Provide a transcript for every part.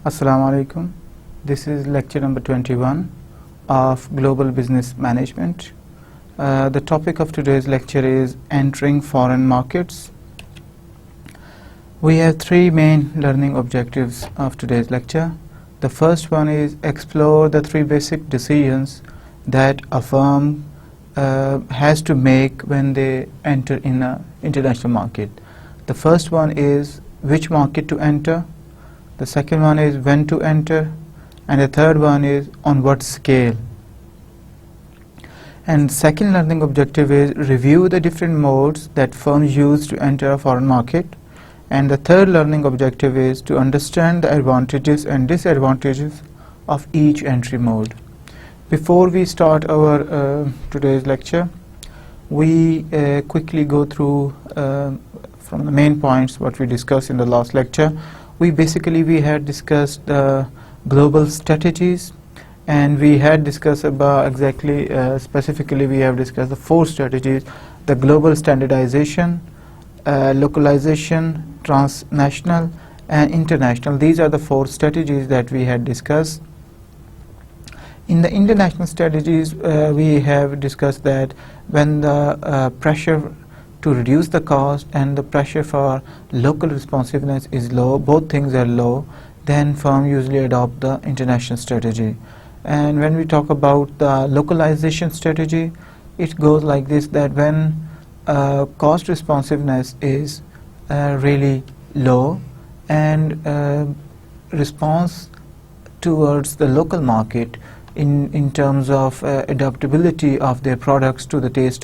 Assalamu alaikum. This is lecture number 21 of Global Business Management. The topic of today's lecture is entering foreign markets. We have three main learning objectives of today's lecture. The first one is explore the three basic decisions that a firm has to make when they enter in an international market. The first one is which market to enter. The second one is when to enter, and the third one is on what scale. And second learning objective is review the different modes that firms use to enter a foreign market. And the third learning objective is to understand the advantages and disadvantages of each entry mode. Before we start our today's lecture, we quickly go through from the main points what we discussed in the last lecture. We had discussed the global strategies, and we had discussed about specifically we have discussed the four strategies: the global standardization, localization, transnational, and international. These are the four strategies that we had discussed. In the international strategies, we have discussed that when the pressure to reduce the cost and the pressure for local responsiveness is low, both things are low, then firm usually adopt the international strategy. And when we talk about the localization strategy, it goes like this: that when cost responsiveness is really low and response towards the local market in terms of adaptability of their products to the taste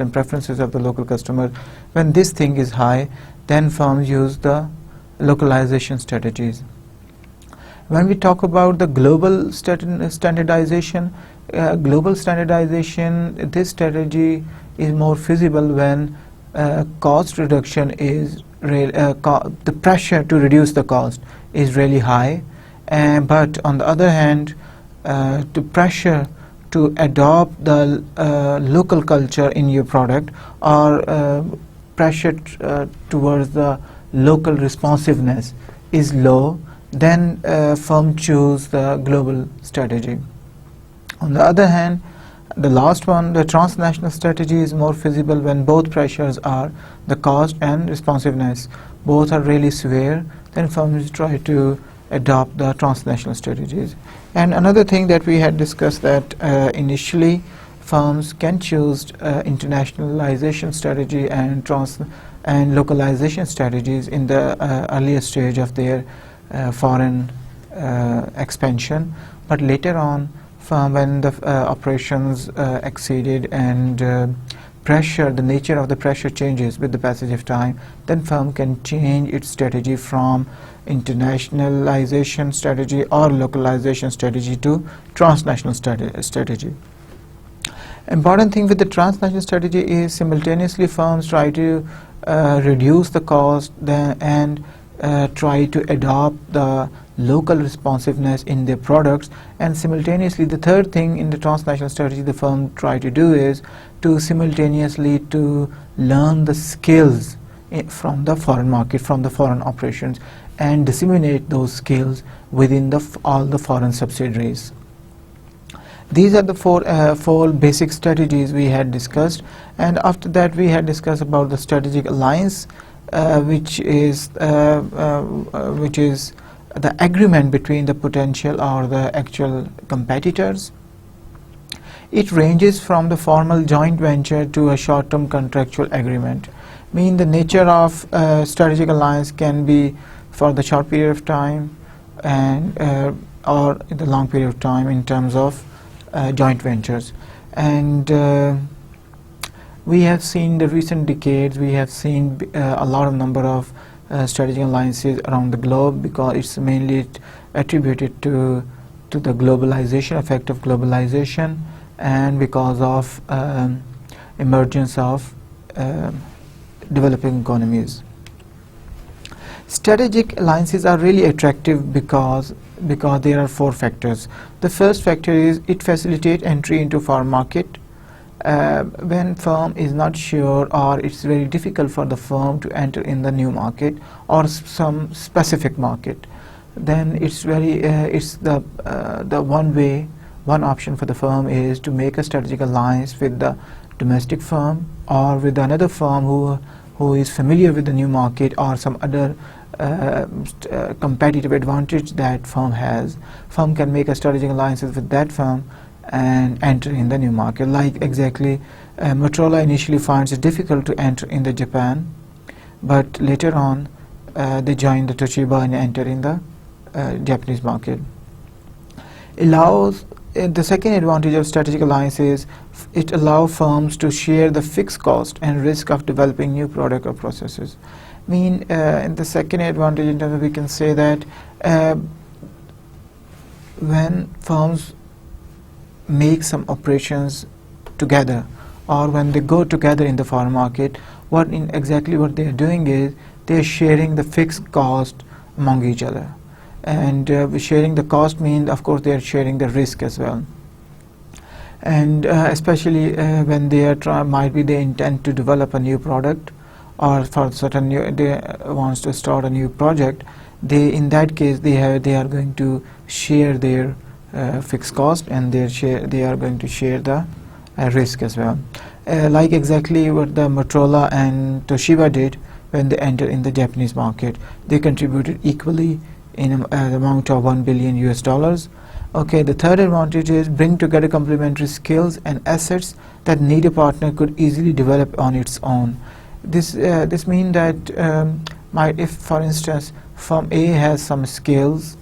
and preferences of the local customer, when this thing is high, then firms use the localization strategies. When we talk about the global standardization, this strategy is more feasible when cost reduction is the pressure to reduce the cost is really high, but on the other hand, to pressure to adopt the local culture in your product, or pressure towards the local responsiveness is low, then firm choose the global strategy. On the other hand, the last one, the transnational strategy, is more feasible when both pressures are the cost and responsiveness. Both are really severe, then firms try to adopt the transnational strategies. And another thing that we had discussed, that initially firms can choose internationalization strategy and localization strategies in the earlier stage of their foreign expansion, but later on, when the operations exceeded and the nature of the pressure changes with the passage of time, then firm can change its strategy from internationalization strategy or localization strategy to transnational strategy. Important thing with the transnational strategy is simultaneously firms try to reduce the cost and try to adopt the local responsiveness in their products, and simultaneously the third thing in the transnational strategy the firm try to do is to simultaneously to learn the skills from the foreign market, from the foreign operations, and disseminate those skills within all the foreign subsidiaries. These are the four basic strategies we had discussed, and after that we had discussed about the strategic alliance, which is the agreement between the potential or the actual competitors. It ranges from the formal joint venture to a short-term contractual agreement. The nature of strategic alliance can be for the short period of time and or the long period of time in terms of joint ventures. And we have seen the recent decades, we have seen a lot of number of strategic alliances around the globe, because it's mainly attributed to the globalization, effect of globalization, and because of emergence of developing economies. Strategic alliances are really attractive because there are four factors. The first factor is it facilitates entry into foreign market. When firm is not sure, or it's very difficult for the firm to enter in the new market or some specific market, then it's the one option for the firm is to make a strategic alliance with the domestic firm or with another firm who is familiar with the new market or some other competitive advantage that firm has. Firm can make a strategic alliances with that firm and enter in the new market. Like exactly, Motorola initially finds it difficult to enter in the Japan, but later on they joined the Toshiba and enter in the Japanese market. The second advantage of strategic alliance is it allows firms to share the fixed cost and risk of developing new product or processes. In the second advantage, in terms of, we can say that when firms make some operations together or when they go together in the foreign market, exactly what they are doing is they are sharing the fixed cost among each other. And sharing the cost means, of course, they are sharing the risk as well. And especially when they intend to develop a new product, or for they wants to start a new project, in that case they are going to share their fixed cost, and they are going to share the risk as well. Like exactly what the Motorola and Toshiba did when they entered in the Japanese market. They contributed equally in the amount of $1 billion US. Okay, the third advantage is bring together complementary skills and assets that neither partner could easily develop on its own. This means that if, for instance, firm A has some skills,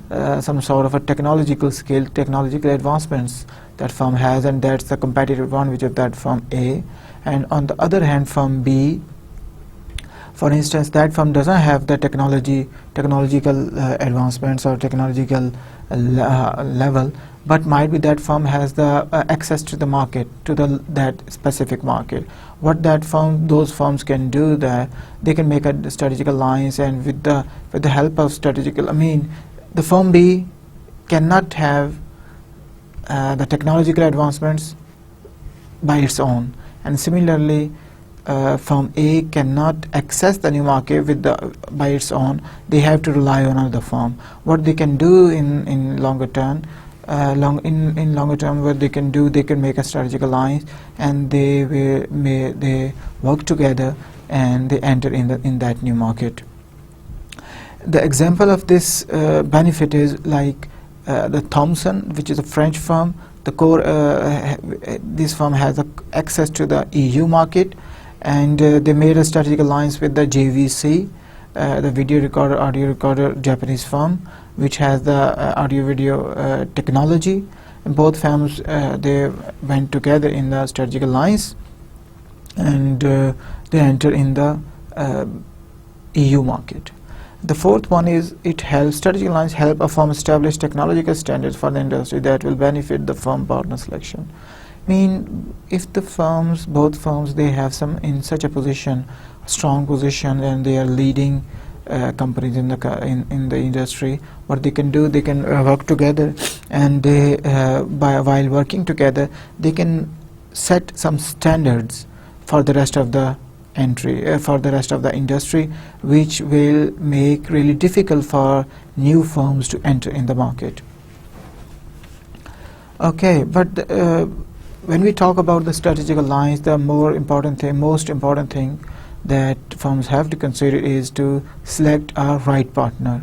some sort of a technological advancements that firm has, and that's the competitive advantage of that firm A. And on the other hand, firm B, for instance, that firm doesn't have the technological advancements or technological level, but might be that firm has the access to the market, to that specific market. What those firms can do, that they can make a strategic alliance, and with the help of the firm B cannot have the technological advancements by its own, and similarly firm A cannot access the new market by its own. They have to rely on another firm. What they can do in longer term, what they can do, they can make a strategic alliance, and they work together and they enter in that new market. The example of this benefit is like the Thomson, which is a French firm. This firm has access to the EU market, and they made a strategic alliance with the JVC, the audio recorder Japanese firm, which has the audio-video technology. And both firms they went together in the strategic alliance, and they enter in the EU market. The fourth one is strategic alliance help a firm establish technological standards for the industry that will benefit the firm partner selection. If both firms, they have in such a position, strong position, and they are leading companies in the industry, what they can do, they can work together, and while working together, they can set some standards for the rest of the industry, which will make really difficult for new firms to enter in the market. Okay, but when we talk about the strategic alliance, the most important thing that firms have to consider is to select a right partner.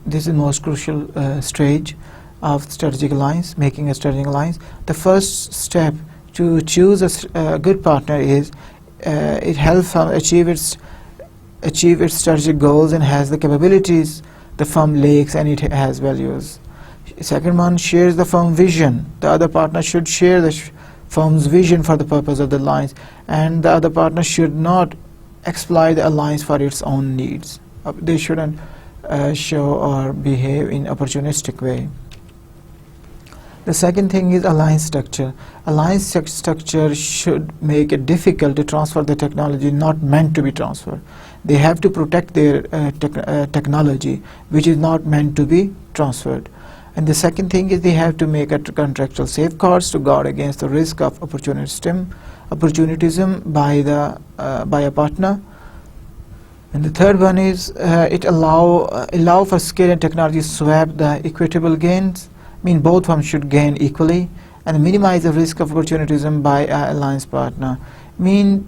This is the most crucial stage of strategic alliance, making a strategic alliance. The first step to choose a good partner is it helps firm achieve its strategic goals and has the capabilities the firm lacks, and it has values. Second one, shares the firm vision. The other partner should share the firm's vision for the purpose of the alliance, and the other partner should not exploit the alliance for its own needs. They shouldn't show or behave in opportunistic way. The second thing is alliance structure. Alliance structure should make it difficult to transfer the technology not meant to be transferred. They have to protect their technology which is not meant to be transferred. And the second thing is they have to make contractual safeguards to guard against the risk of opportunism by a partner. And the third one is it allow for scale and technology swap the equitable gains. Mean both firms should gain equally, and minimize the risk of opportunism by alliance partner. Mean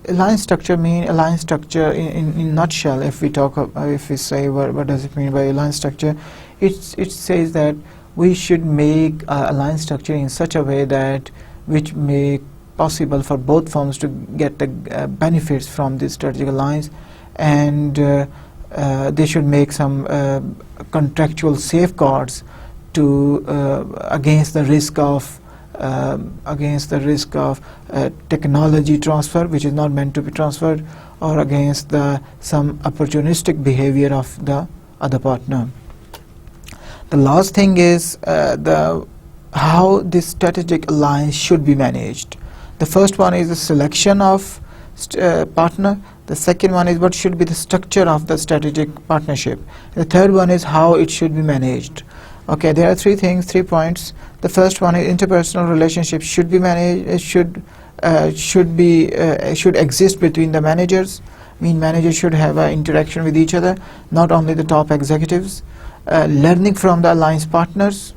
alliance structure in nutshell. If we talk, if we say what does it mean by alliance structure, it says that we should make alliance structure in such a way that which make possible for both firms to get the benefits from this strategic alliance, and they should make some contractual safeguards to against the risk of technology transfer which is not meant to be transferred, or against some opportunistic behavior of the other partner. The last thing is how this strategic alliance should be managed. The first one is the selection of partner. The second one is what should be the structure of the strategic partnership. The third one is how it should be managed. Okay, there are three points. The first one is interpersonal relationships should be managed, should exist between the managers. Mean managers should have an interaction with each other, not only the top executives. Learning from the alliance partners.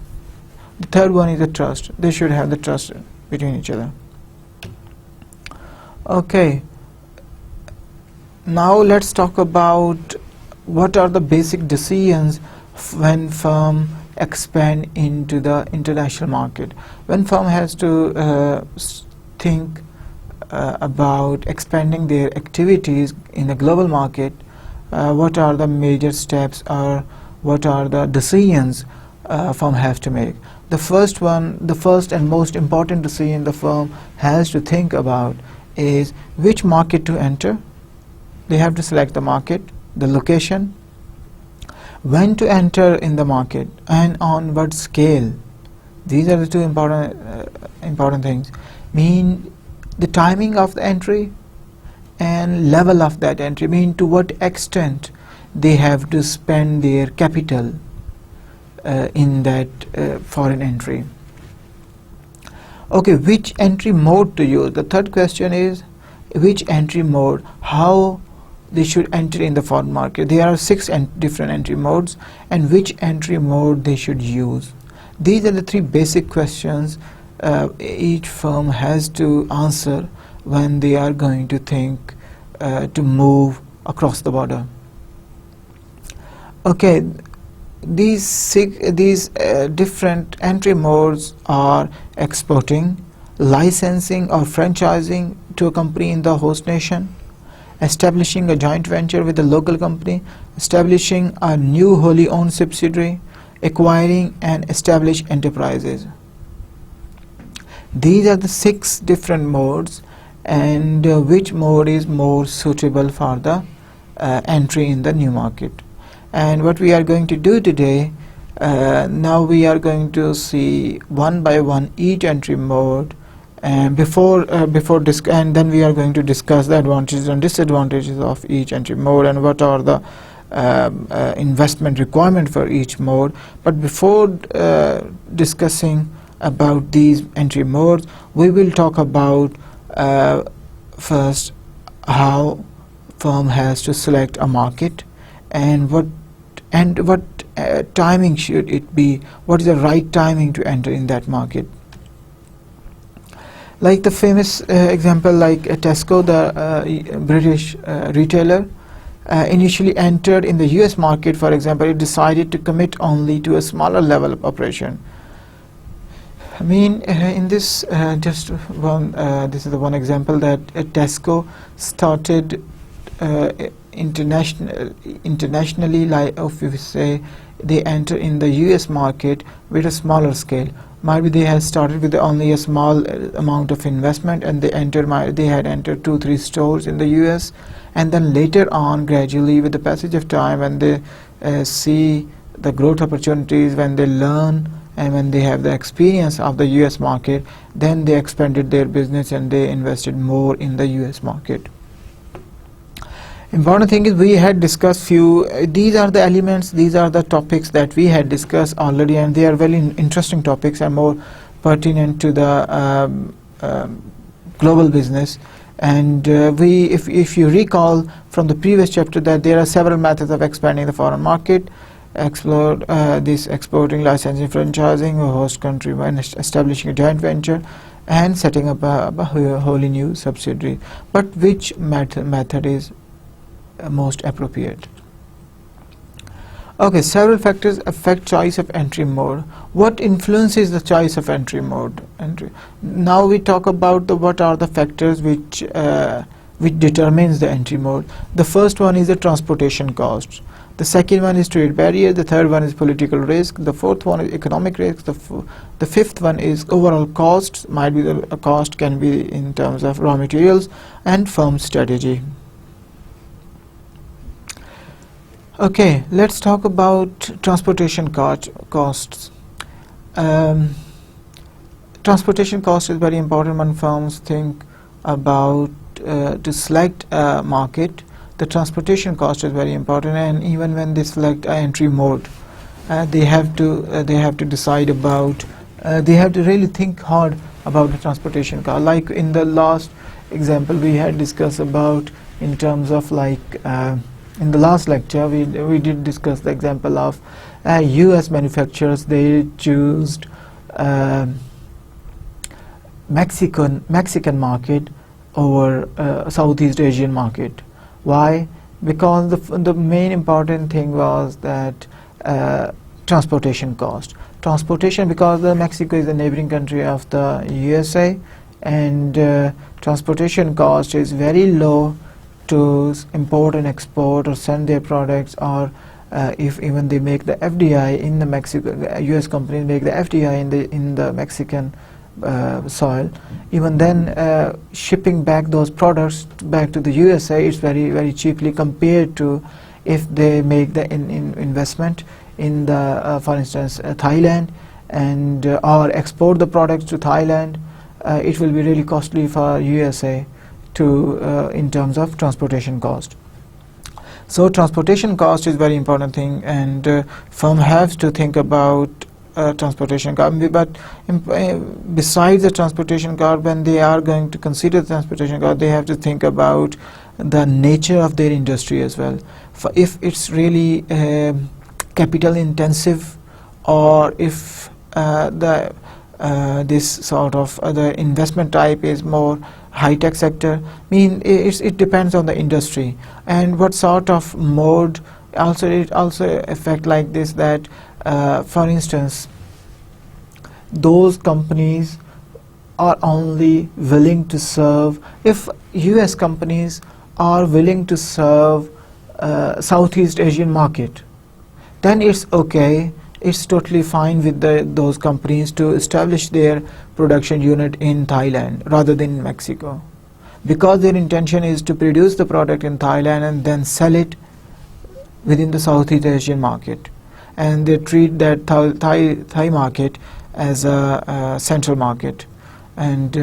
The third one is the trust. They should have the trust between each other. Okay, now let's talk about what are the basic decisions when firm expand into the international market. When firm has to think about expanding their activities in the global market, what are the major steps or what are the decisions firm has to make. The first and most important decision the firm has to think about is which market to enter. They have to select the market, the location, when to enter in the market, and on what scale. These are the two important things. Mean the timing of the entry and level of that entry. Mean to what extent they have to spend their capital in that foreign entry. Okay, which entry mode to use? The third question is which entry mode, how they should enter in the foreign market. There are 6 different entry modes, and which entry mode they should use. These are the 3 basic questions each firm has to answer when they are going to think to move across the border. Okay, these different entry modes are exporting, licensing or franchising to a company in the host nation, establishing a joint venture with a local company, establishing a new wholly owned subsidiary, acquiring and establish enterprises. These are the 6 different modes, and which mode is more suitable for the entry in the new market. And what we are going to do today, now we are going to see one by one each entry mode, and and then we are going to discuss the advantages and disadvantages of each entry mode and what are the investment requirement for each mode. But before discussing about these entry modes, we will talk about first how firm has to select a market, and what timing should it be, what is the right timing to enter in that market. Like the famous example, like Tesco, the British retailer, initially entered in the US market. For example, it decided to commit only to a smaller level of operation. I mean, in this this is the one example that Tesco started internationally, like if we say they enter in the US market with a smaller scale. Maybe they had started with only a small amount of investment, and they had entered 2-3 stores in the US, and then later on, gradually with the passage of time, when they see the growth opportunities, when they learn and when they have the experience of the US market, then they expanded their business and they invested more in the US market. Important thing is we had discussed these are the elements, these are the topics that we had discussed already, and they are very interesting topics and more pertinent to the global business. And if you recall from the previous chapter that there are several methods of expanding the foreign market: explore this exporting, licensing, franchising, a host country, when establishing a joint venture, and setting up a wholly new subsidiary. But which method is most appropriate? Okay, several factors affect choice of entry mode. What influences the choice of entry mode? Now we talk about what are the factors which determines the entry mode. The first one is the transportation cost. The second one is trade barrier. The third one is political risk. The fourth one is economic risk. The fifth one is overall costs. Might be the cost can be in terms of raw materials, and firm strategy. Okay, let's talk about transportation costs. Transportation cost is very important when firms think about to select a market. The transportation cost is very important, and even when they select an entry mode, they have to decide about. They have to really think hard about the transportation cost. Like in the last example we had discussed about, in terms of like. In the last lecture, we did discuss the example of U.S. manufacturers. They chose Mexican market over Southeast Asian market. Why? Because the main important thing was that transportation cost. Transportation, because Mexico is a neighboring country of the USA, and transportation cost is very low to import and export or send their products, or if even they make the FDI in the Mexico, US companies make the FDI in the Mexican soil, even then shipping back those products back to the USA is very cheaply compared to if they make the investment in the for instance Thailand, and or export the products to Thailand. It will be really costly for USA to in terms of transportation cost. So transportation cost is very important thing, and firm has to think about transportation cost. But besides the transportation cost, when they are going to consider the transportation cost, they have to think about the nature of their industry as well. For if it's really capital intensive, or if this sort of the investment type is more high-tech sector, it depends on the industry and what sort of mode. It also affect like this, that for instance those companies are only willing to serve, if US companies are willing to serve Southeast Asian market, then it's okay. It's totally fine with those companies to establish their production unit in Thailand rather than in Mexico, because their intention is to produce the product in Thailand and then sell it within the Southeast Asian market, and they treat that Thai market as a central market, and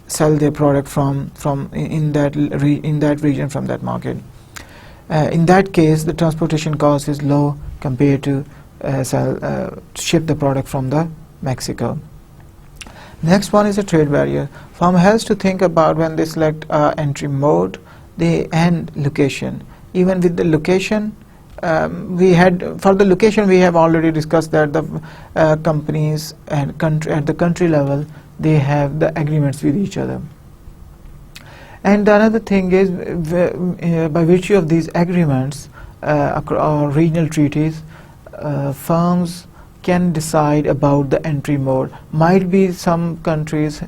sell their product from in that region, from that market. In that case, the transportation cost is low compared to ship the product from the Mexico. Next one is a trade barrier. Firm has to think about when they select entry mode, and location. Even with the location, we have already discussed that the companies and at the country level, they have the agreements with each other. And another thing is, by virtue of these agreements or regional treaties, firms can decide about the entry mode. Might be some countries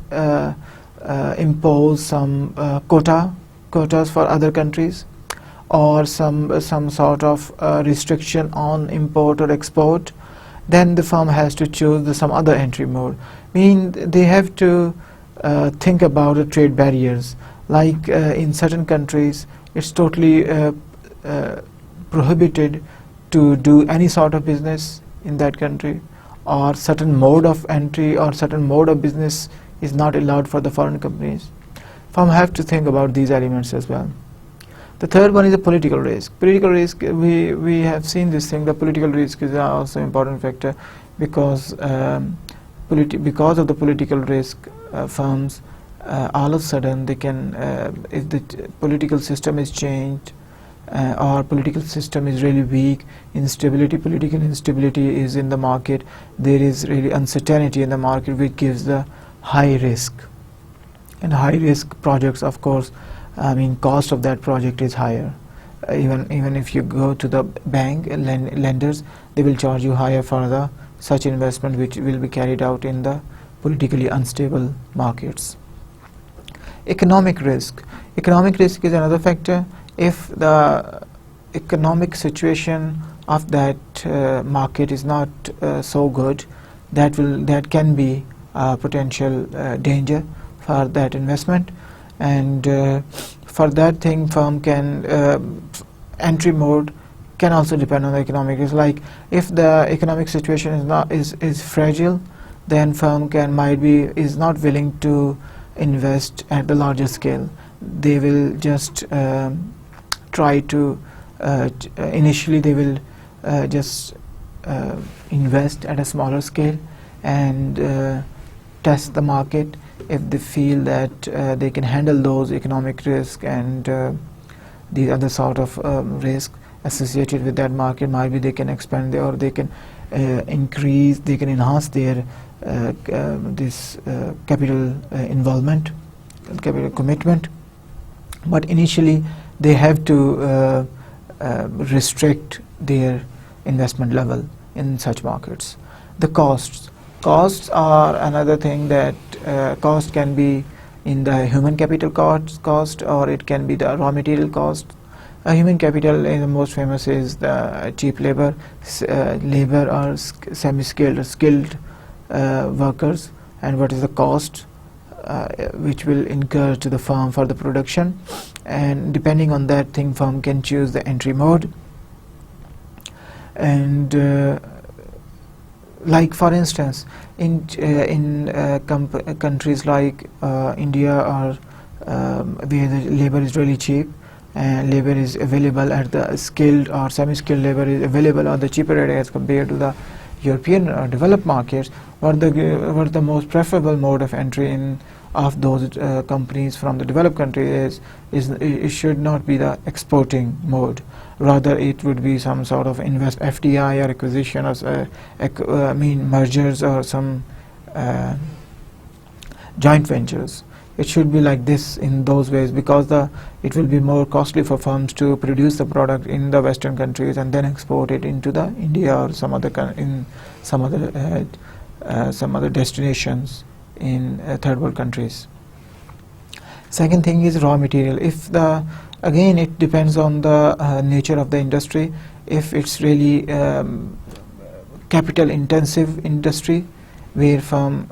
impose some quotas for other countries, or some sort of restriction on import or export. Then the firm has to choose some other entry mode. They have to think about the trade barriers. Like in certain countries, it's totally prohibited to do any sort of business in that country, or certain mode of entry or certain mode of business is not allowed for the foreign companies. Firm have to think about these elements as well. The third one is the political risk. Political risk, we have seen this thing. The political risk is also an important factor, because because of the political risk, firms all of a sudden they can, if the political system is changed, or political system is really weak, political instability is in the market, there is really uncertainty in the market, which gives the high risk. And high risk projects, of course, cost of that project is higher. Even if you go to the bank lenders, they will charge you higher for the such investment which will be carried out in the politically unstable markets. Economic risk is another factor. If the economic situation of that market is not so good, that can be a potential danger for that investment. And for that thing, firm can entry mode can also depend on the economic risk. Like if the economic situation is fragile, then firm is not willing to invest at the larger scale. They will just try to initially they will just invest at a smaller scale and test the market. If they feel that they can handle those economic risk and the other sort of risk associated with that market, maybe they can expand or they can enhance their capital involvement, capital commitment. But initially they have to restrict their investment level in such markets. The costs are another thing. That cost can be in the human capital cost, or it can be the raw material cost. Human capital, the most famous is the cheap labor or semi-skilled or skilled workers, and what is the cost which will incur to the firm for the production. And depending on that thing, firm can choose the entry mode. And like for instance, in countries like India, or where the labor is really cheap and labor is available at the skilled or semi-skilled labor is available on the cheaper rate as compared to the European or developed markets, what the most preferable mode of entry of those companies from the developed country is it should not be the exporting mode. Rather, it would be some sort of FDI or acquisition, or mergers or some joint ventures. It should be like this in those ways, because it will be more costly for firms to produce the product in the Western countries and then export it into the India or some other destinations in third world countries. Second thing is raw material. Again, it depends on the nature of the industry. If it's really capital intensive industry, where firm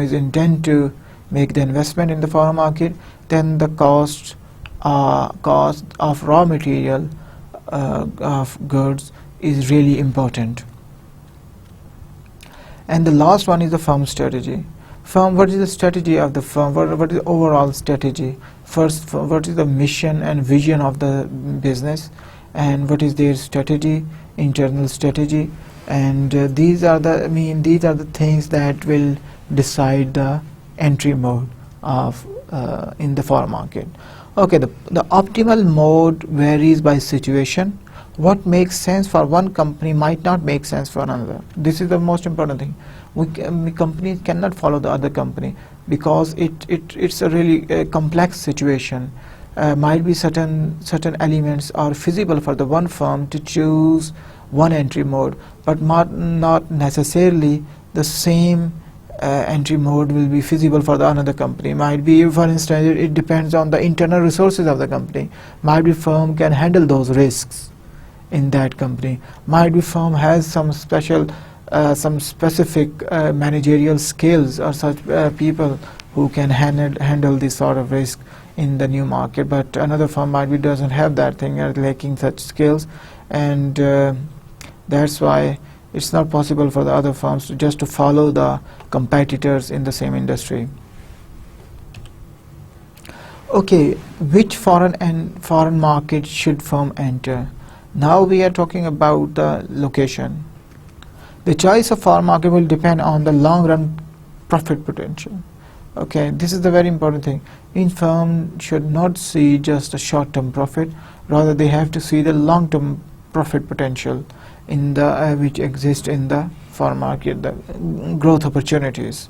is intent to make the investment in the foreign market, then the cost of raw material of goods is really important. And the last one is the firm strategy. What is the strategy of the firm? What is the overall strategy? First, what is the mission and vision of the business, and what is their strategy, internal strategy, and these are the things that will decide the entry mode of in the foreign market. Okay, the optimal mode varies by situation. What makes sense for one company might not make sense for another. This is the most important thing. Companies cannot follow the other company, because it's a really complex situation. Might be certain elements are feasible for the one firm to choose one entry mode, but not necessarily the same entry mode will be feasible for the another company. Might be, for instance, it depends on the internal resources of the company. Might be firm can handle those risks in that company. Might be firm has some specific managerial skills, or such people who can handle this sort of risk in the new market, but another firm might be doesn't have that thing, or lacking such skills, and that's why it's not possible for the other firms to follow the competitors in the same industry. Okay, which foreign market should firm enter? Now we are talking about the location. The choice of foreign market will depend on the long-run profit potential. Okay, this is the very important thing. Firm should not see just a short-term profit, rather they have to see the long-term profit potential in the which exists in the foreign market, the growth opportunities.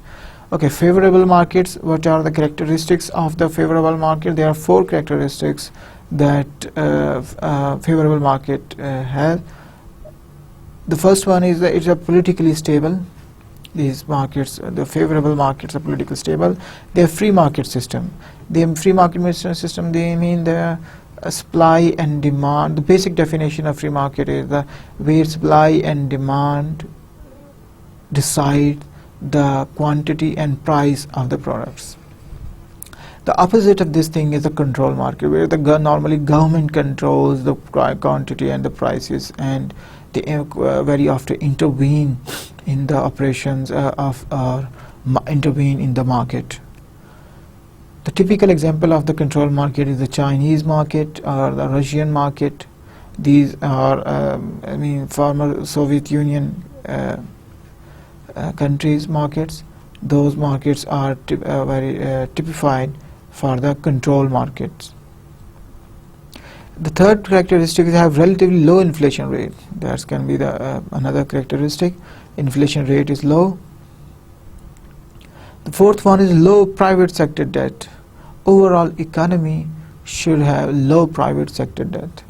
Okay, favorable markets. What are the characteristics of the favorable market? There are 4 characteristics that favorable market has. The first one is that it's a politically stable. These markets, the favorable markets, are politically stable. They are free market system. The free market system, they mean the supply and demand. The basic definition of free market is the where supply and demand decide the quantity and price of the products. The opposite of this thing is the control market, where normally government controls the quantity and the prices, and they very often intervene in the operations intervene in the market. The typical example of the control market is the Chinese market or the Russian market. These are, former Soviet Union countries' markets. Those markets are very typified for the control markets. The third characteristic is have relatively low inflation rate. That can be the another characteristic. Inflation rate is low. The fourth one is low private sector debt. Overall economy should have low private sector debt.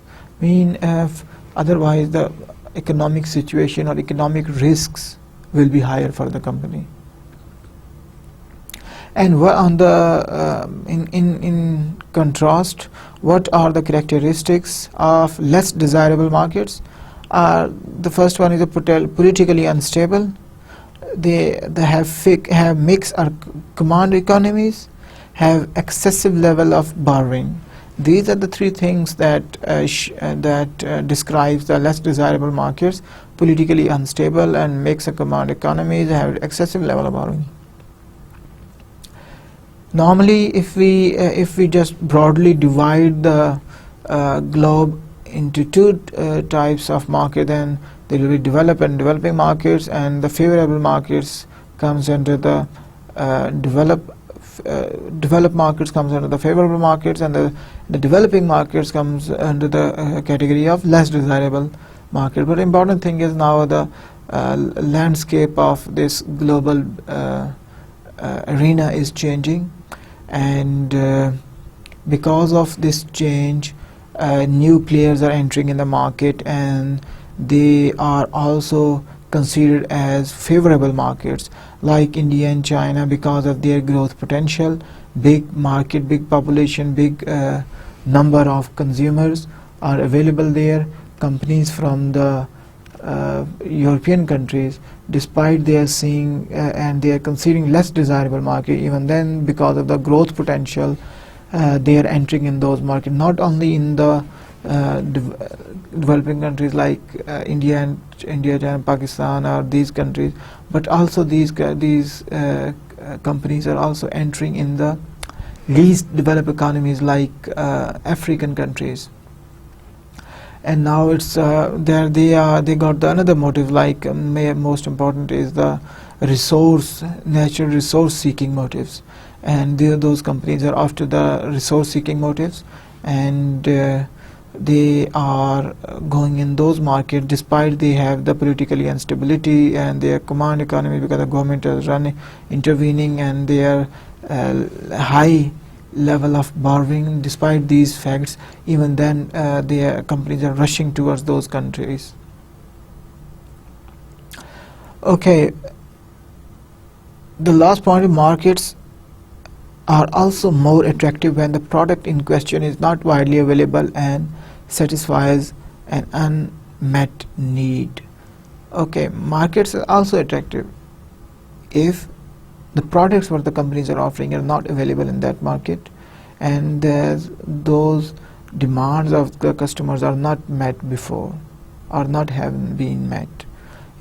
Otherwise the economic situation or economic risks will be higher for the company. And on the in contrast, what are the characteristics of less desirable markets? The first one is a politically unstable. They have mixed or command economies, have excessive level of borrowing. These are the 3 things that describes the less desirable markets: politically unstable and mixed or command economies, have excessive level of borrowing. Normally, if we just broadly divide the globe into 2 types of market, then there will be developed and developing markets, and the favorable markets comes under the developed markets comes under the favorable markets, and the developing markets comes under the category of less desirable market. But the important thing is now the landscape of this global arena is changing, and because of this change, new players are entering in the market, and they are also considered as favorable markets, like India and China, because of their growth potential, big market, big population, big number of consumers are available there. Companies from the European countries, despite they are seeing and they are considering less desirable market, even then because of the growth potential, they are entering in those markets, not only in the developing countries like India, China, Pakistan, or these countries, but also these companies are also entering in the least developed economies like African countries. And now it's they got another motive, like most important is the natural resource seeking motives, and those companies are after the resource seeking motives, and they are going in those markets despite they have the politically instability and their command economy, because the government is intervening, and their high level of borrowing. Despite these facts, even then their companies are rushing towards those countries. Okay, the last point, markets are also more attractive when the product in question is not widely available and satisfies an unmet need. Okay, markets are also attractive if the products what the companies are offering are not available in that market, and those demands of the customers are not met before, or not have been met.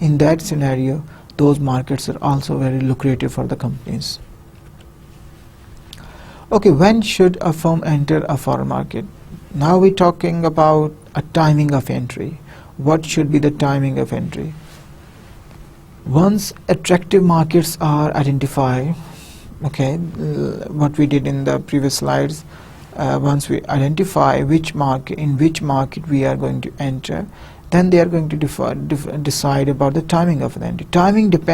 In that scenario, those markets are also very lucrative for the companies. Okay, when should a firm enter a foreign market? Now we're talking about a timing of entry. What should be the timing of entry? Once attractive markets are identified, okay, what we did in the previous slides. Once we identify in which market we are going to enter, then they are going to decide about the timing of the entry. Timing of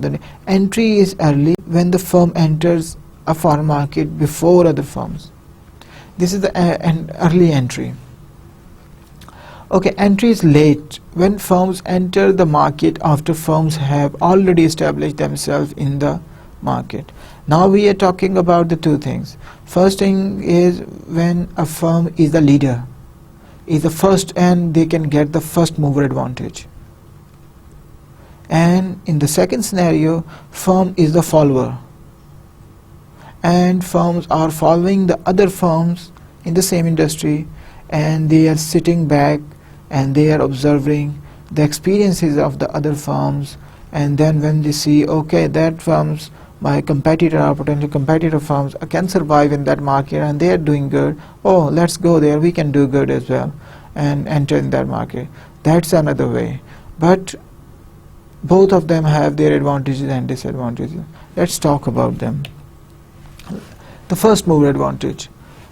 the entry is early when the firm enters a foreign market before other firms. This is an early entry. Okay, entry is late when firms enter the market after firms have already established themselves in the market. Now we are talking about the two things. First thing is when a firm is the leader, is the first, and they can get the first mover advantage. And in the second scenario, firm is the follower, and firms are following the other firms in the same industry, and they are sitting back and they are observing the experiences of the other firms, and then when they see, okay, that firms, my competitor or potential competitor firms can survive in that market and they are doing good, oh, let's go there, we can do good as well and enter in that market. That's another way. But both of them have their advantages and disadvantages. Let's talk about them. The first mover advantage,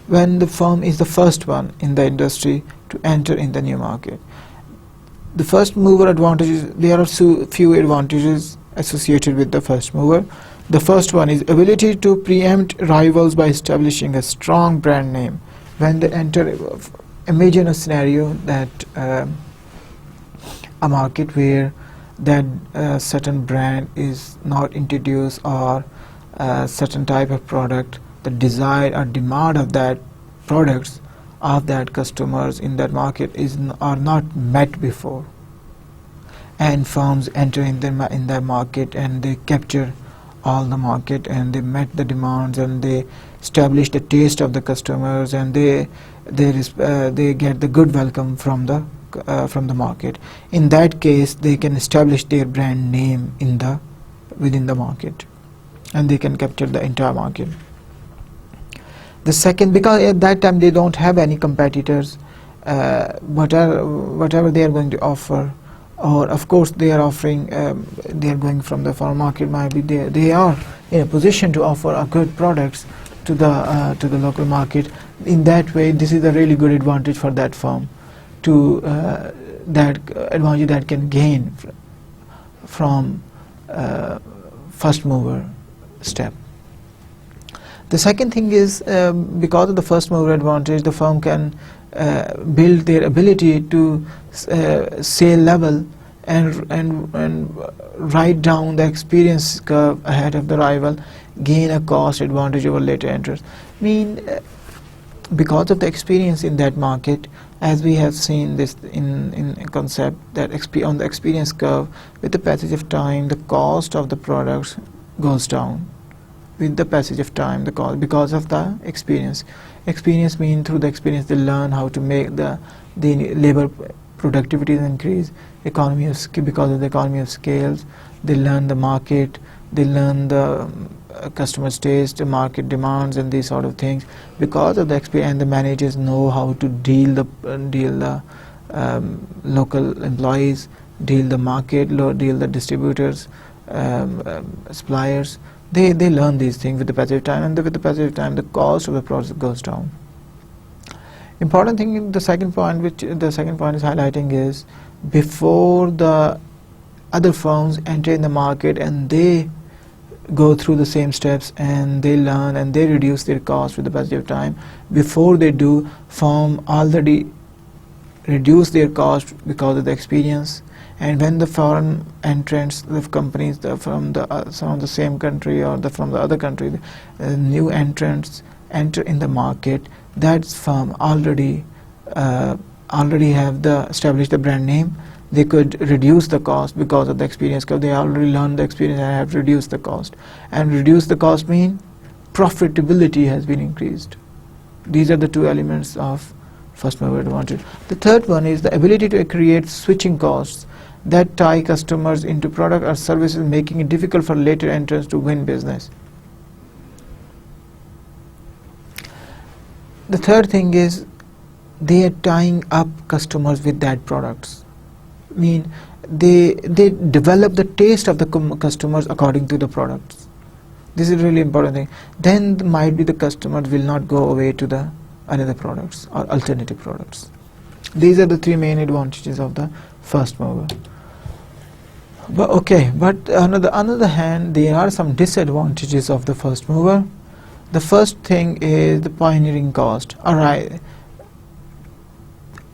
when the firm is the first one in the industry to enter in the new market. The first mover advantages, there are few advantages associated with the first mover. The first one is ability to preempt rivals by establishing a strong brand name. When they enter, imagine a scenario that a market where that certain brand is not introduced, or certain type of product, the desire or demand of that products of that customers in that market are not met before, and firms enter in that market and they capture all the market and they met the demands and they establish the taste of the customers, and they get the good welcome from the market. In that case, they can establish their brand name within the market, and they can capture the entire market. The second, because at that time they don't have any competitors, whatever they are going to offer, or of course they are offering, they are going from the foreign market, might be they are in a position to offer a good products to the local market. In that way, this is a really good advantage for that firm, to that advantage that can gain from first mover step. The second thing is, because of the first mover advantage, the firm can build their ability to sale level and write down the experience curve ahead of the rival, gain a cost advantage over later entrants. Because of the experience in that market, as we have seen this in concept, that on the experience curve, with the passage of time, the cost of the products goes down. With the passage of time, the cost, because of the experience. Experience means through the experience they learn how to make the labor productivity increase, because of the economy of scales, they learn the market, they learn the customer's taste, market demands, and these sort of things. Because of the experience, and the managers know how to deal the local employees, deal the market, deal the distributors, suppliers. They learn these things with the passage of time, and with the passage of time, the cost of the product goes down. Important thing, the second point is highlighting is, before the other firms enter in the market and they go through the same steps and they learn and they reduce their cost with the passage of time. Before they do, firm already reduce their cost because of the experience. And when the foreign entrants, the companies from the same country or from the other country, new entrants enter in the market, that firm already have established the brand name. They could reduce the cost because of the experience, because they already learned the experience and have reduced the cost. And reduce the cost means profitability has been increased. These are the two elements of first mover advantage. The third one is the ability to create switching costs that tie customers into product or services, making it difficult for later entrants to win business. The third thing is, they are tying up customers with that products. they develop the taste of the customers according to the products. This is really important thing. Then might be the customers will not go away to the another products or alternative products. These are the three main advantages of the first mover. But on the other hand, there are some disadvantages of the first mover. The first thing is the pioneering cost.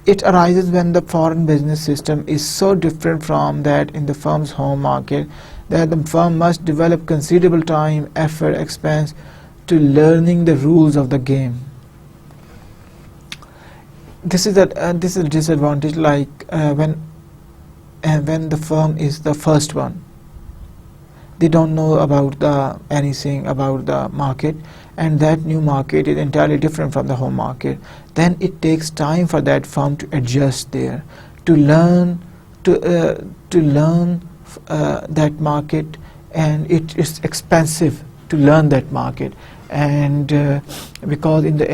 It arises when the foreign business system is so different from that in the firm's home market that the firm must develop considerable time, effort, expense to learning the rules of the game. This is a disadvantage, like when the firm is the first one. They don't know about anything about the market, and that new market is entirely different from the home market. Then it takes time for that firm to adjust there, to learn that market, and it is expensive to learn that market. And because in the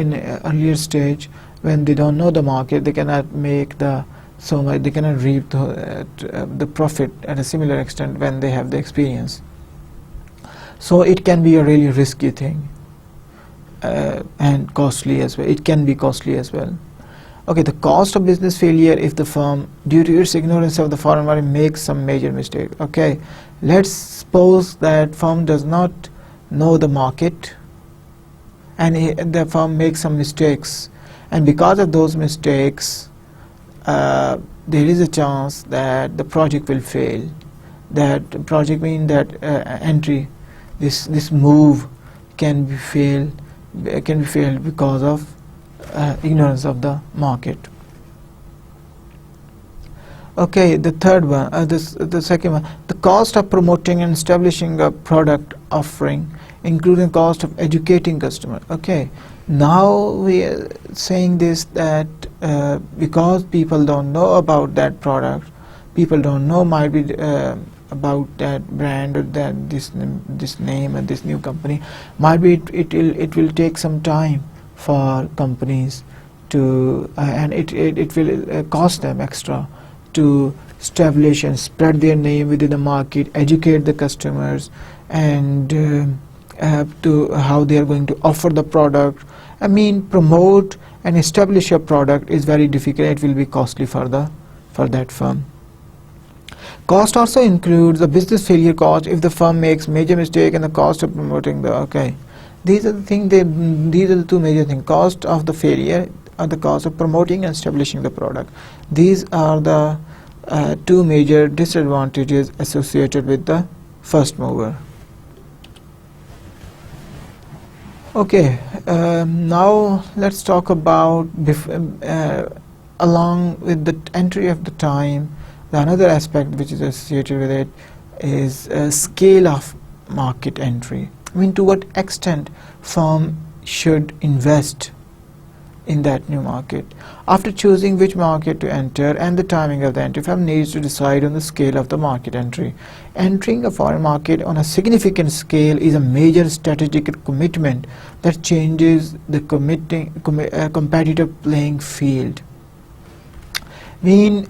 earlier stage, when they don't know the market, they cannot make they cannot reap the profit at a similar extent when they have the experience. So it can be a really risky thing, and costly as well. It can be costly as well. Okay, the cost of business failure if the firm, due to its ignorance of the foreign market, makes some major mistake. Okay, let's suppose that firm does not know the market, and the firm makes some mistakes, and because of those mistakes, there is a chance that the project will fail. That project means that entry, this move can be failed because of ignorance of the market. Okay, the third one, the second one, the cost of promoting and establishing a product offering, including cost of educating customer. Okay, now we are saying this, that because people don't know about that product, people don't know might be about that brand or that this name and this new company, might be it will take some time for companies to and it will cost them extra to establish and spread their name within the market, educate the customers, and to how they are going to offer the product. I mean, promote and establish a product is very difficult. It will be costly for that firm. Cost also includes the business failure cost if the firm makes major mistake, and the cost of promoting the. Okay, these are the things. These are the two major things: cost of the failure and the cost of promoting and establishing the product. These are the two major disadvantages associated with the first mover. Okay, now let's talk about along with the entry of the time. Another aspect which is associated with it is scale of market entry. I mean, to what extent firm should invest in that new market. After choosing which market to enter and the timing of the entry, firm needs to decide on the scale of the market entry. Entering a foreign market on a significant scale is a major strategic commitment that changes the competitive playing field. I mean,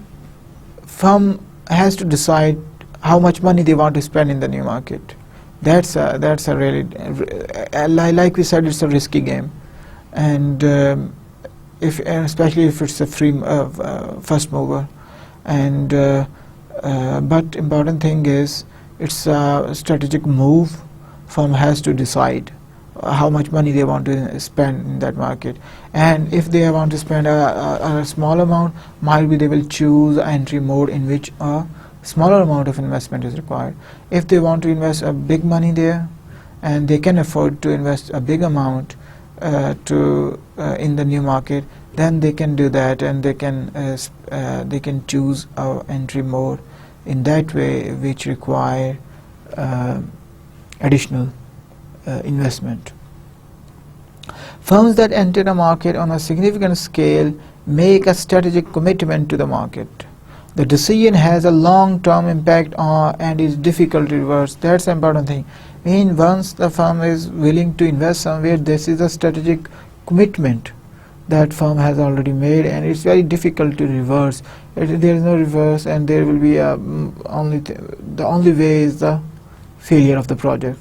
firm has to decide how much money they want to spend in the new market. That's a really, like we said, it's a risky game, and especially if it's a free first mover. And but important thing is it's a strategic move. Firm has to decide how much money they want to spend in that market, and if they want to spend a small amount, might be they will choose an entry mode in which a smaller amount of investment is required. If they want to invest a big money there, and they can afford to invest a big amount in the new market, then they can do that, and they can choose an entry mode in that way which require additional investment. Firms that enter a market on a significant scale make a strategic commitment to the market. The decision has a long-term impact and is difficult to reverse. That's the important thing. I mean, once the firm is willing to invest somewhere, this is a strategic commitment that firm has already made, and it's very difficult to reverse. There is no reverse, and there will be the only way is the failure of the project.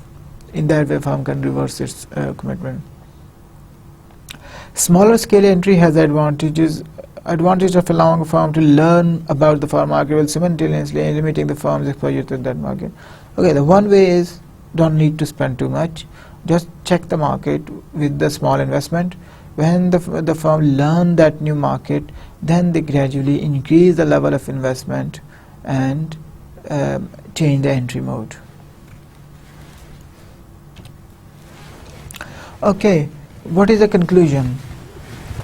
In that way, firm can reverse its commitment. Smaller scale entry has advantage of allowing a firm to learn about the foreign market while simultaneously limiting the firm's exposure to that market. Okay, the one way is don't need to spend too much. Just check the market with the small investment. When the firm learn that new market, then they gradually increase the level of investment and change the entry mode. Okay, what is the conclusion?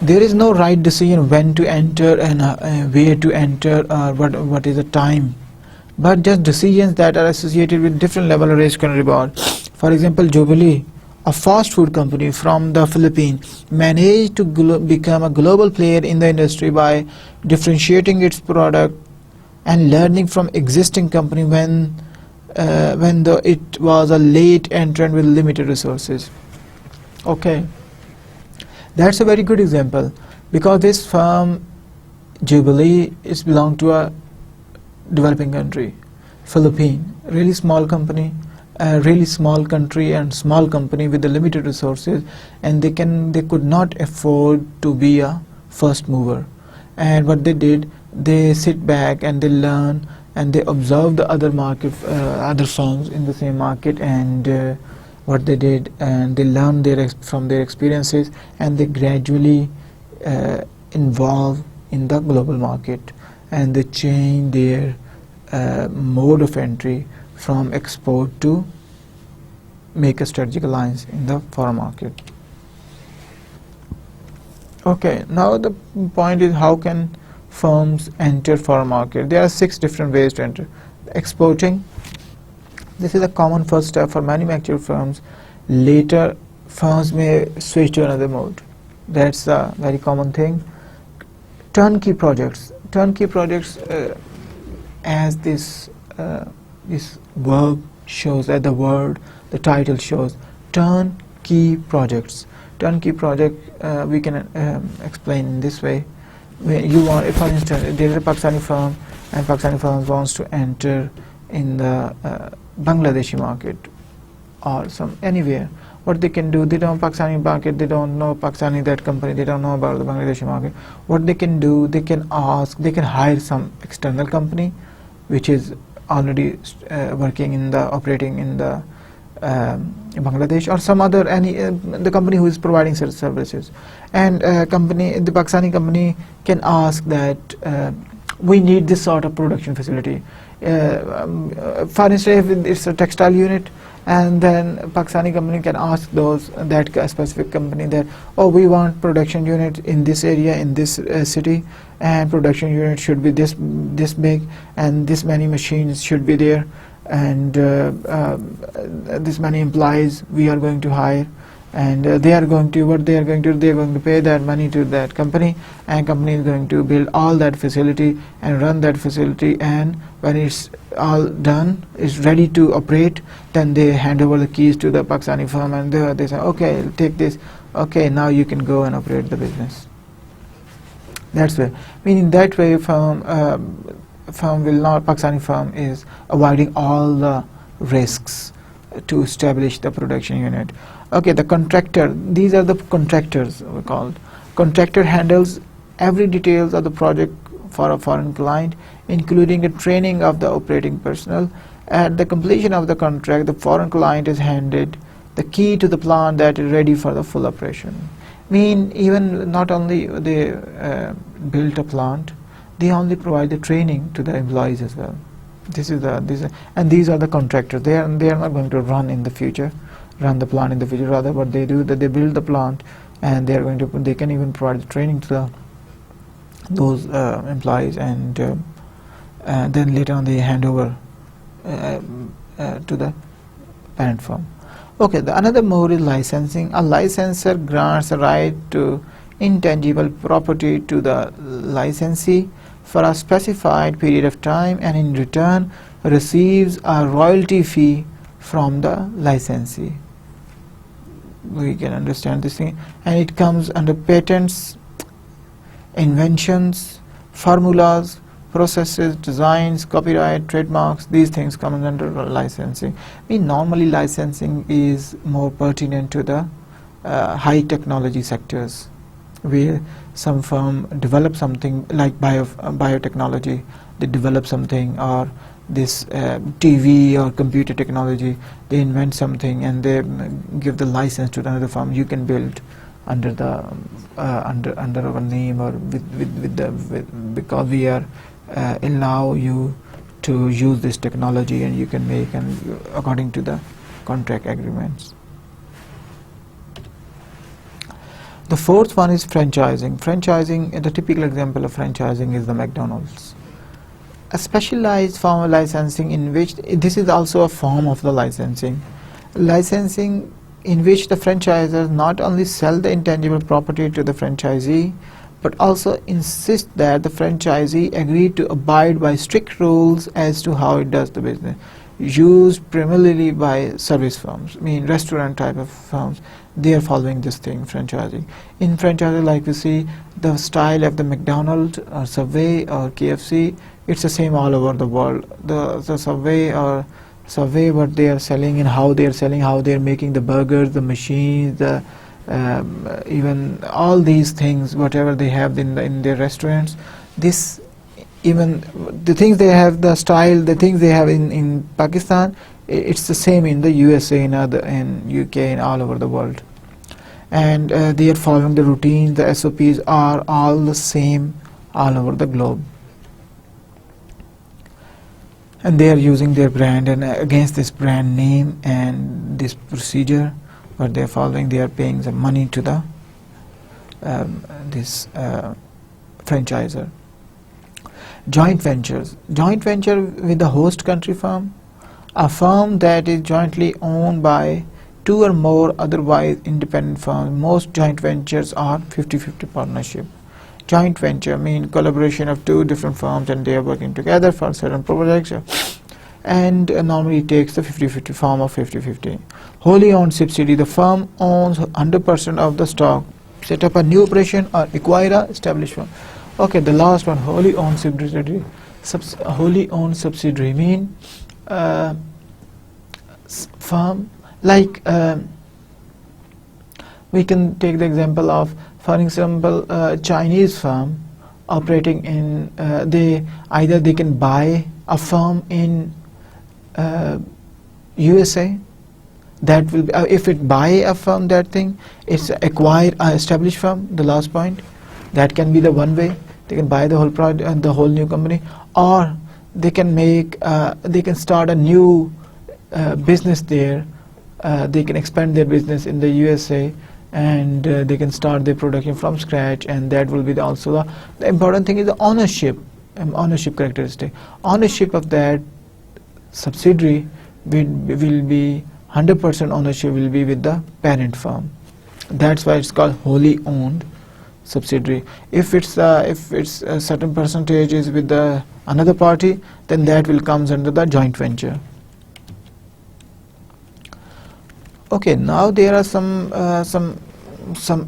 There is no right decision when to enter and where to enter or what is the time, but just decisions that are associated with different level of risk and reward. For example, Jubilee, a fast food company from the Philippines, managed to become a global player in the industry by differentiating its product and learning from existing company when it was a late entrant with limited resources. Okay, that's a very good example, because this firm Jubilee is belong to a developing country, Philippines, really small company, a really small country and small company with the limited resources, and they could not afford to be a first mover. And what they did, they sit back and they learn and they observe the other other firms in the same market, and what they did, and they learn from their experiences, and they gradually involve in the global market, and they change their mode of entry from export to make a strategic alliance in the foreign market. Okay, now the point is, how can firms enter foreign market? There are 6 different ways to enter. Exporting. This is a common first step for manufacturing firms. Later, firms may switch to another mode. That's a very common thing. Turnkey projects. Turnkey projects, as this verb shows, as the word, the title shows, turnkey projects. Turnkey project we can explain in this way. When you want, for instance, there is a Pakistani firm, and Pakistani firm wants to enter in the Bangladeshi market or anywhere. What they can do, they don't know Pakistani market, they don't know Pakistani, that company, they don't know about the Bangladeshi market. What they can do, they can hire some external company which is already operating in the Bangladesh, or some other the company who is providing services, and the Pakistani company can ask that we need this sort of production facility. For instance, if it's a textile unit, and then Pakistani company can ask that specific company that, oh, we want production unit in this area, in this city, and production unit should be this big, and this many machines should be there, and this many employees we are going to hire, and they're going to pay that money to that company, and company is going to build all that facility and run that facility, and when it's all done, it's ready to operate, then they hand over the keys to the Pakistani firm, and they say, okay, take this, okay, now you can go and operate the business. That's way. Meaning that way, Pakistani firm is avoiding all the risks to establish the production unit. Okay, the contractor, these are the contractors we called. Contractor handles every details of the project for a foreign client, including the training of the operating personnel. At the completion of the contract, the foreign client is handed the key to the plant that is ready for the full operation. Even not only they built a plant, they only provide the training to the employees as well. These are the contractors. They are not going to run the plant in the future. Rather, what they do, that they build the plant, and they can even provide the training to those employees, and then later on they hand over to the parent firm. Okay, the another mode is licensing. A licensor grants a right to intangible property to the licensee for a specified period of time, and in return receives a royalty fee from the licensee. We can understand this thing, and it comes under patents inventions, formulas, processes, designs, copyright, trademarks. These things come under licensing. Normally licensing is more pertinent to the high technology sectors, where some firm develop something like biotechnology, they develop something, or this TV or computer technology, they invent something and they give the license to another firm. You can build under the under our name, or because we are allow you to use this technology, and you can make and according to the contract agreements. The fourth one is franchising. Franchising, the typical example of franchising is the McDonald's. A specialized form of licensing in which, this is also a form of the licensing in which the franchisor not only sell the intangible property to the franchisee, but also insist that the franchisee agree to abide by strict rules as to how it does the business, used primarily by service firms, restaurant type of firms. They are following this thing, franchising. In franchising, like we see, the style of the McDonald's or Subway or KFC, it's the same all over the world. The Subway, what they are selling and how they are selling, how they are making the burgers, the machines, the even all these things, whatever they have in their restaurants, this, even the things they have, the style, the things they have in Pakistan, it's the same in the USA, in UK, and all over the world. And they are following the routines, the SOPs are all the same all over the globe. And they are using their brand, and against this brand name and this procedure, what they are following, they are paying some money to the franchisor. Joint ventures. Joint venture with the host country firm, a firm that is jointly owned by two or more otherwise independent firms. Most joint ventures are 50-50 partnership. Joint venture means collaboration of two different firms and they are working together for certain projects, and normally it takes the 50-50 form of 50-50. Wholly owned subsidiary, the firm owns 100% of the stock, set up a new operation or acquire a established firm. Okay, the last one, wholly owned subsidiary. Wholly owned subsidiary mean firm, like we can take the example of, for example, Chinese firm operating in, they can buy a firm in USA. That will be, if it buy a firm, that thing, it's acquire an established firm. The last point, that can be the one way. They can buy the whole project, the whole new company, or they can make, they can start a new business there. They can expand their business in the USA, and they can start their production from scratch, and that will be also the important thing is the ownership characteristic. Ownership of that subsidiary will be 100% ownership will be with the parent firm. That's why it's called wholly owned subsidiary. If it's a certain percentage is with the another party, then that will comes under the joint venture. Okay, now there are some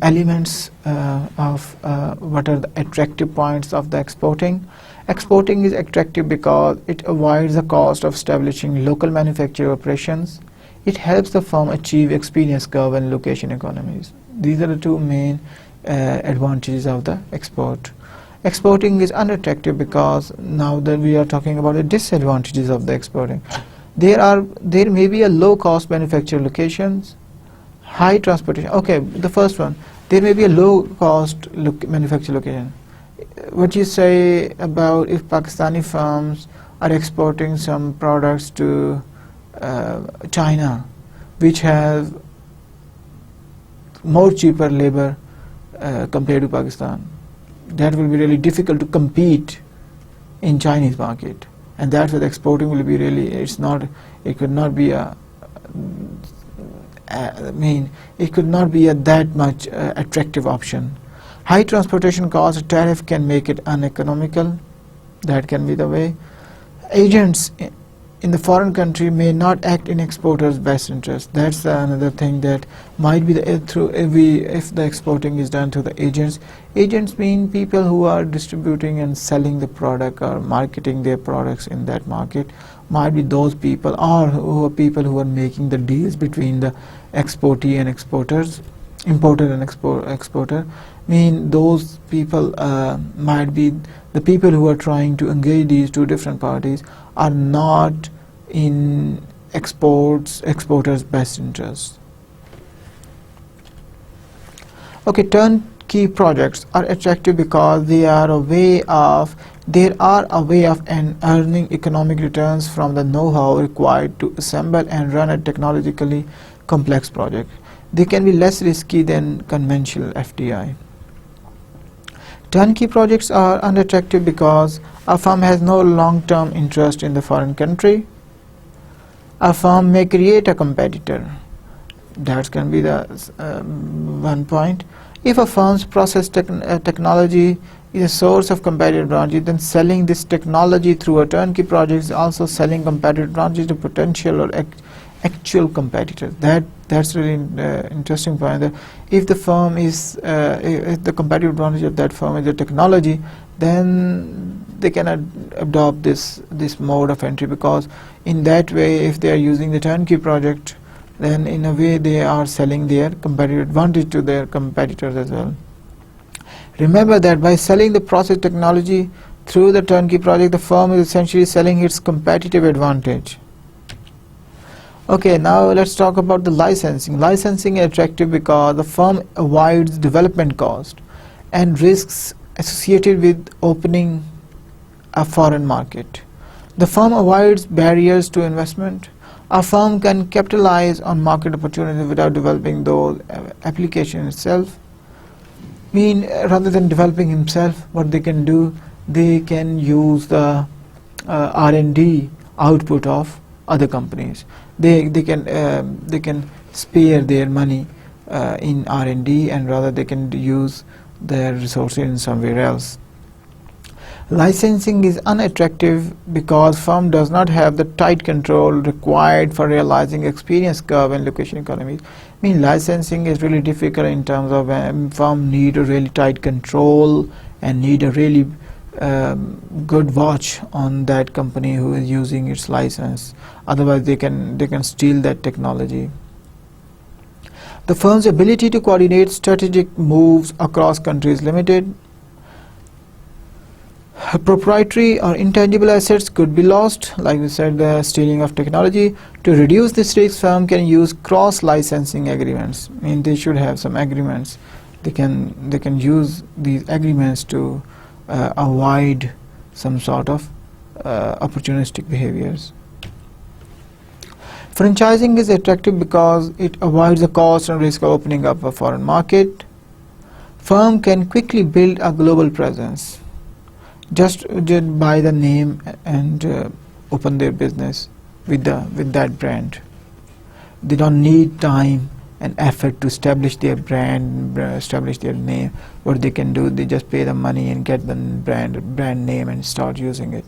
elements of what are the attractive points of the exporting. Exporting is attractive because it avoids the cost of establishing local manufacturing operations. It helps the firm achieve experience curve and location economies. These are the two main advantages of the export. Exporting is unattractive because now that we are talking about the disadvantages of the exporting. There may be a low cost manufacturing locations, high transportation. Okay, the first one, there may be a low cost manufacturing location. What you say about if Pakistani firms are exporting some products to China, which have more cheaper labor compared to Pakistan, that will be really difficult to compete in Chinese market, and that's why the exporting will be really, it could not be a that much attractive option. High transportation cost, tariff can make it uneconomical. That can be the way. Agents in the foreign country may not act in exporters' best interest. That's another thing that might be if the exporting is done through the agents. Agents mean people who are distributing and selling the product or marketing their products in that market. Might be those people, or who are people who are making the deals between the exportee and exporters, importer and exporter. Mean those people might be the people who are trying to engage these two different parties are not in exporters' best interest. Okay, turnkey projects are attractive because they are a way of earning economic returns from the know-how required to assemble and run a technologically complex project. They can be less risky than conventional FDI. Turnkey projects are unattractive because a firm has no long-term interest in the foreign country. A firm may create a competitor. That can be the one point. If a firm's process technology is a source of competitive advantage, then selling this technology through a turnkey project is also selling competitive advantage to potential or actual competitors. That's really interesting point. That if the firm is if the competitive advantage of that firm is the technology, then they cannot adopt this mode of entry, because in that way, if they are using the turnkey project, then in a way they are selling their competitive advantage to their competitors as well. Remember that by selling the process technology through the turnkey project, the firm is essentially selling its competitive advantage. Okay, now let's talk about the licensing. Licensing is attractive because the firm avoids development cost and risks associated with opening a foreign market. The firm avoids barriers to investment. A firm can capitalize on market opportunities without developing those application itself. Rather than developing himself, what they can do, they can use the R&D output of other companies. They can spare their money in R&D, and rather they can use their resources in somewhere else. Licensing is unattractive because firm does not have the tight control required for realizing experience curve and location economies. Licensing is really difficult in terms of firm need a really tight control and need a really good watch on that company who is using its license. Otherwise they can steal that technology. The firm's ability to coordinate strategic moves across countries is limited. Proprietary or intangible assets could be lost, like we said, the stealing of technology. To reduce this risk, firm can use cross-licensing agreements. They should have some agreements. They can use these agreements to avoid some sort of opportunistic behaviors. Franchising is attractive because it avoids the cost and risk of opening up a foreign market. Firm can quickly build a global presence just by the name and open their business with that brand. They don't need time and effort to establish their brand, establish their name. What they can do, they just pay the money and get the brand name and start using it.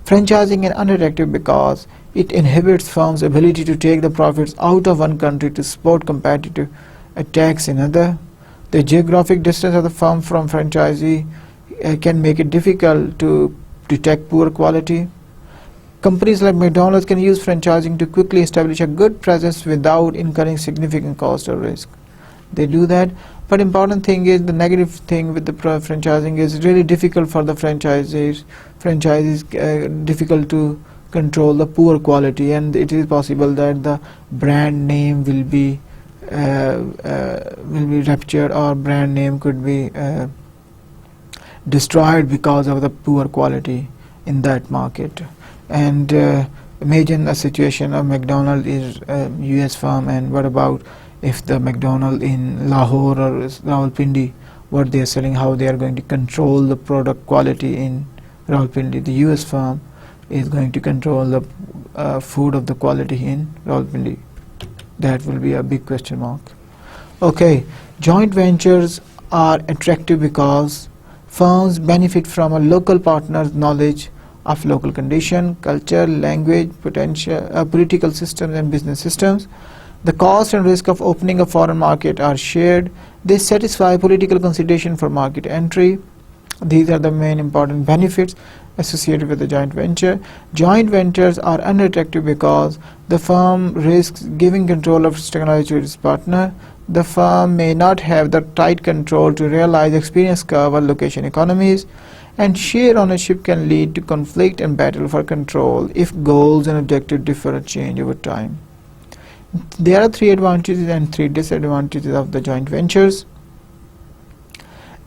Franchising is unattractive because it inhibits firms' ability to take the profits out of one country to support competitive attacks in another. The geographic distance of the firm from franchisee can make it difficult to detect poor quality. Companies like McDonald's can use franchising to quickly establish a good presence without incurring significant cost or risk. They do that, but important thing is the negative thing with the franchising is really difficult for the franchisees. Difficult to control the poor quality, and it is possible that the brand name will be ruptured, or brand name could be destroyed because of the poor quality in that market. And imagine a situation of McDonald's is a US firm, and what about if the McDonald's in Lahore or Rawalpindi, what they are selling, how they are going to control the product quality in Rawalpindi. The US firm is going to control the food of the quality in Rawalpindi. That will be a big question mark. Okay, joint ventures are attractive because firms benefit from a local partner's knowledge of local condition, culture, language, political systems and business systems. The cost and risk of opening a foreign market are shared. They satisfy political consideration for market entry. These are the main important benefits associated with the joint venture. Joint ventures are unattractive because the firm risks giving control of its technology to its partner. The firm may not have the tight control to realize experience curve or location economies, and share ownership can lead to conflict and battle for control if goals and objectives differ or change over time. There are 3 advantages and 3 disadvantages of the joint ventures.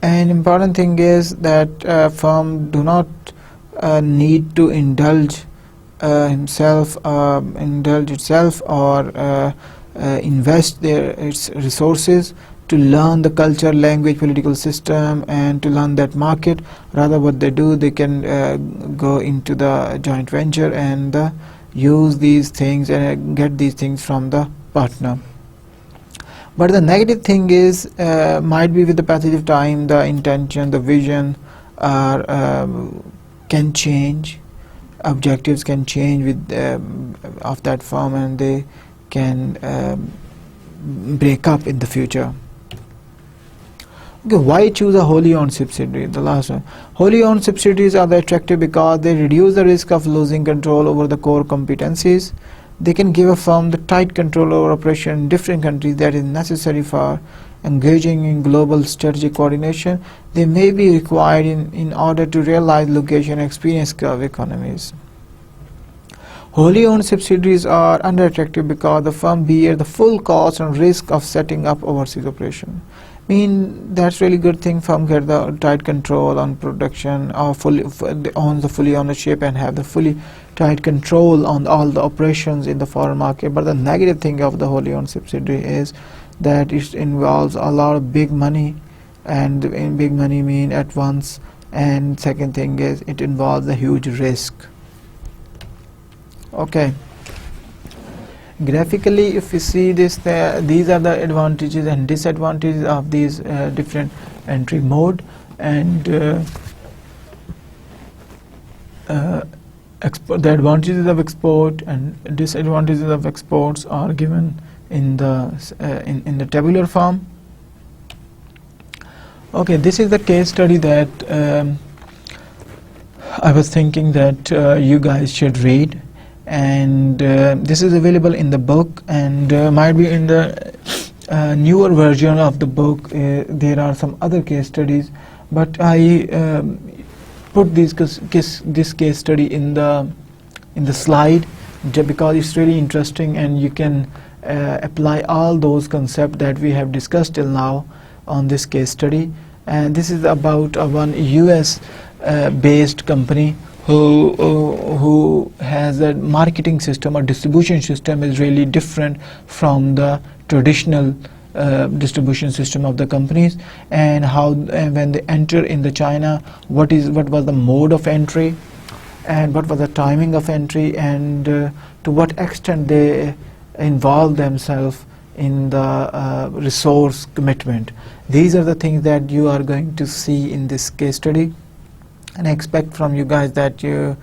An important thing is that firm do not need to indulge itself or invest its resources to learn the culture, language, political system, and to learn that market. Rather, what they do, they can go into the joint venture and use these things and get these things from the partner. But the negative thing is, might be with the passage of time, the intention, the vision can change. Objectives can change with of that firm, and they can break up in the future. Okay, why choose a wholly owned subsidiary? The last one. Wholly owned subsidiaries are attractive because they reduce the risk of losing control over the core competencies. They can give a firm the tight control over operation in different countries that is necessary for engaging in global strategic coordination. They may be required in order to realize location and experience curve economies. Wholly owned subsidiaries are unattractive because the firm bears the full cost and risk of setting up overseas operation. That's really good thing. Firm get the tight control on production, or they own the fully ownership and have the fully tight control on all the operations in the foreign market. But the negative thing of the wholly owned subsidiary is that it involves a lot of big money, and in big money mean at once. And second thing is it involves a huge risk. Okay. Graphically, if we see this, these are the advantages and disadvantages of these different entry mode, and the advantages of export and disadvantages of exports are given in the tabular form. Okay, this is the case study that I was thinking that you guys should read. And this is available in the book, and might be in the newer version of the book there are some other case studies, but I put this case study in the slide because it's really interesting, and you can apply all those concepts that we have discussed till now on this case study. And this is about one US based company who has a marketing system or distribution system is really different from the traditional distribution system of the companies, and how when they enter in the China, what was the mode of entry, and what was the timing of entry, and to what extent they involve themselves in the resource commitment. These are the things that you are going to see in this case study. And I expect from you guys that you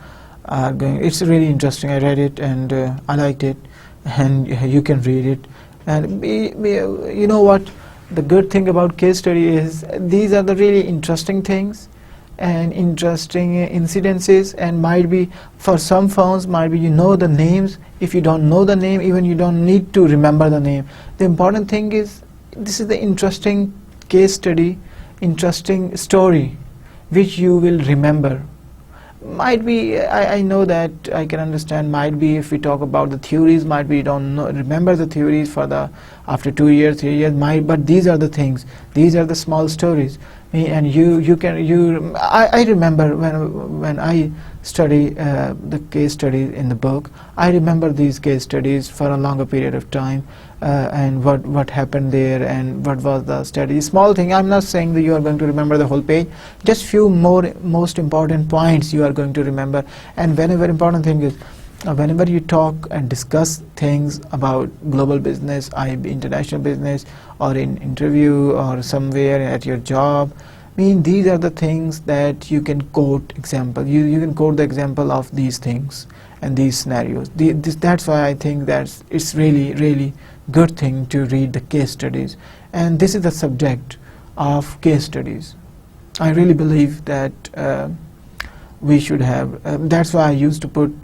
are going. It's really interesting. I read it and I liked it, and you can read it. And you know what? The good thing about case study is these are the really interesting things and interesting incidences. And might be for some firms, might be you know the names. If you don't know the name, even you don't need to remember the name. The important thing is this is the interesting case study, interesting story, which you will remember. Might be, I know that I can understand, might be if we talk about the theories, might be you don't remember the theories for the after 2 years, 3 years, but these are the things, these are the small stories. And I remember when I study the case studies in the book, I remember these case studies for a longer period of time, and what happened there and what was the study. Small thing, I'm not saying that you are going to remember the whole page, just few most important points you are going to remember. And whenever important thing is, whenever you talk and discuss things about global business, international business, or in interview or somewhere at your job, mean these are the things that you can quote example. You can quote the example of these things and these scenarios. That's why I think that it's really good thing to read the case studies, and this is the subject of case studies. I really believe that we should have. That's why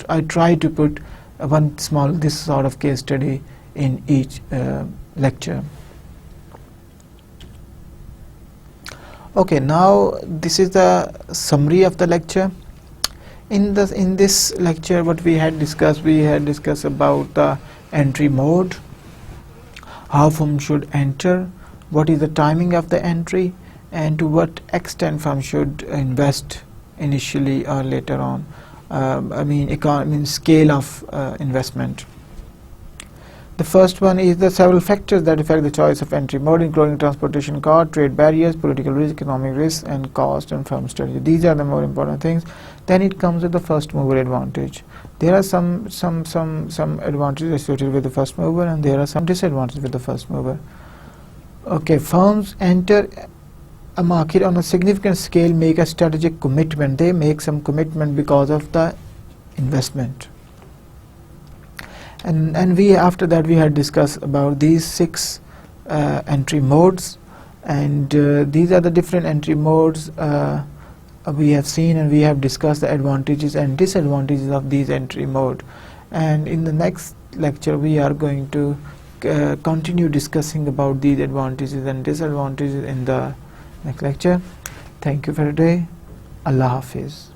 I try to put one small this sort of case study in each lecture. Okay, now this is the summary of the lecture. In this lecture, what we had discussed about the entry mode, how firm should enter, what is the timing of the entry, and to what extent firm should invest initially or later on. Scale of investment. The first one is the several factors that affect the choice of entry mode, including transportation cost, trade barriers, political risk, economic risk, and cost and firm strategy. These are the more important things. Then it comes with the first mover advantage. There are some advantages associated with the first mover, and there are some disadvantages with the first mover. Okay, firms enter a market on a significant scale, make a strategic commitment. They make some commitment because of the investment. And we after that we had discussed about these 6 entry modes, and these are the different entry modes we have seen, and we have discussed the advantages and disadvantages of these entry mode. And in the next lecture we are going to continue discussing about these advantages and disadvantages in the next lecture. Thank you for today. Allah Hafiz.